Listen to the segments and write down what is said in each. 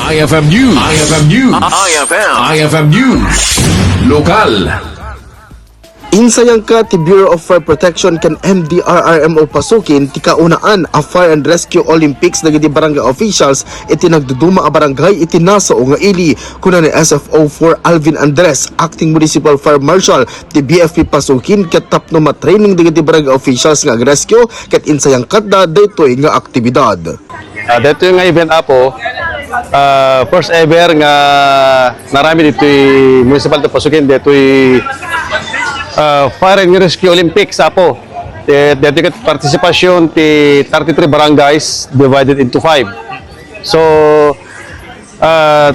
IFM News. IFM News. IFM News. Lokal. Insayang ka ti Bureau of Fire Protection kan MDRRMO pasukin ti kaunaan a Fire and Rescue Olympics dagiti barangay officials iti nagduduma a barangay iti nasao nga ili kuna ni SFO4 Alvin Andres Acting Municipal Fire Marshal ti BFP pasukin ket tapno matraining dagiti barangay officials nga rescue ket insayang kadda daytoy nga aktibidad. Dito yung event apo, first ever nga narami dito yung municipal to pasukin dito yung Fire and Rescue Olympics apo. Dito yung participation ti 33 barangays divided into 5. So,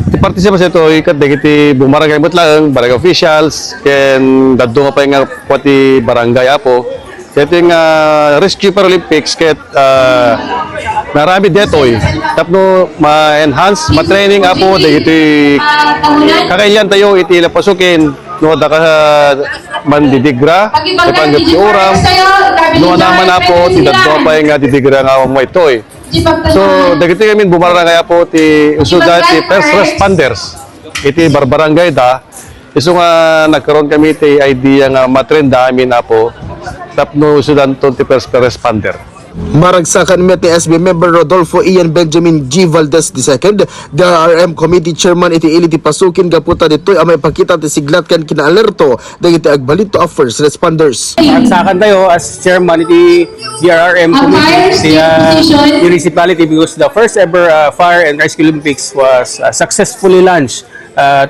ti participation ito ikat dito bumarangay mo lang, barangay officials, ken dadunga pa yung pati barangay apo. Dito yung Rescue Paralympics ket marami dito tapno ma-enhance, ma-training apo dito kakailan tayo iti lapasukin no daka mandidigra ipang uram no naman apo tidadto pa yung didigra nga mo ito so dito kami bumarangay apo ti usuda ti first responders iti barbarangay da iso nga nagkaroon kami ti idea nga ma-train dami na po tapno usudan to ti first responder. Maragsakan met ni SB member Rodolfo Ian Benjamin G. Valdez II, the RM Committee Chairman iti ili ti pasukin gaputa ditoy amay pakita ti siglat kan kinaalerto dagiti agbalito of first responders. Maragsakan tayo as chairman iti DRRM Committee the municipality because the first ever Fire and Rescue Olympics was successfully launched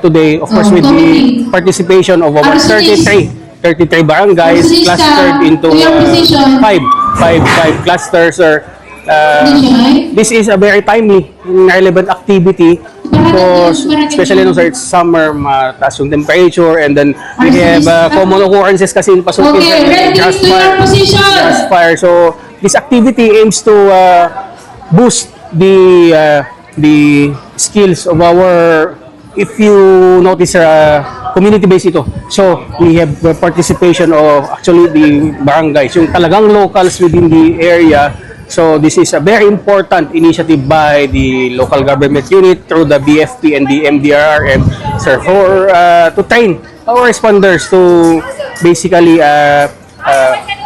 today, of course with the participation of over 33 barangays clustered into five clusters. This is a very timely and relevant activity because especially nung it's summer, mataas yung temperature, and then we have common occurrences kasi in pasukin gas fire. So this activity aims to boost the skills of our, if you notice, community-based ito. So, we have participation of actually the barangays, yung talagang locals within the area. So, this is a very important initiative by the local government unit through the BFP and the MDRRM, sir, for to train our responders to basically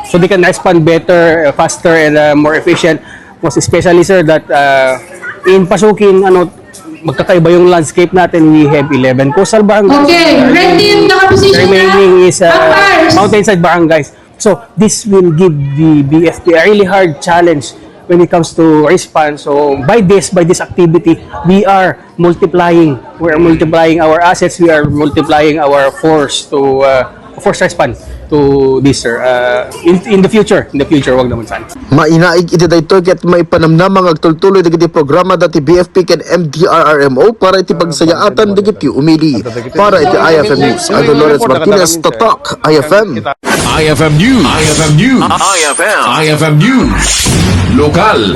so they can respond better, faster, and more efficient. Most especially, sir, that in pasukin, magkakaiba yung landscape natin. We have 11 coastal barangays. Okay, red team naka-position na. Remaining is mountainside barangays. So this will give the BFP a really hard challenge when it comes to response. So by this activity, we are multiplying. We are multiplying our assets. We are multiplying our force to force response to this, sir. In the future, wag naman sana. Mainaig iti daytoy ket maipanamnamang agtultuloy dagiti programa dati BFP ken MDRRMO para iti pagsayaatan dagiti umili. Para iti IFM News, Adon Lawrence Martinez, Tatak, IFM. IFM News. IFM News. IFM News. Lokal.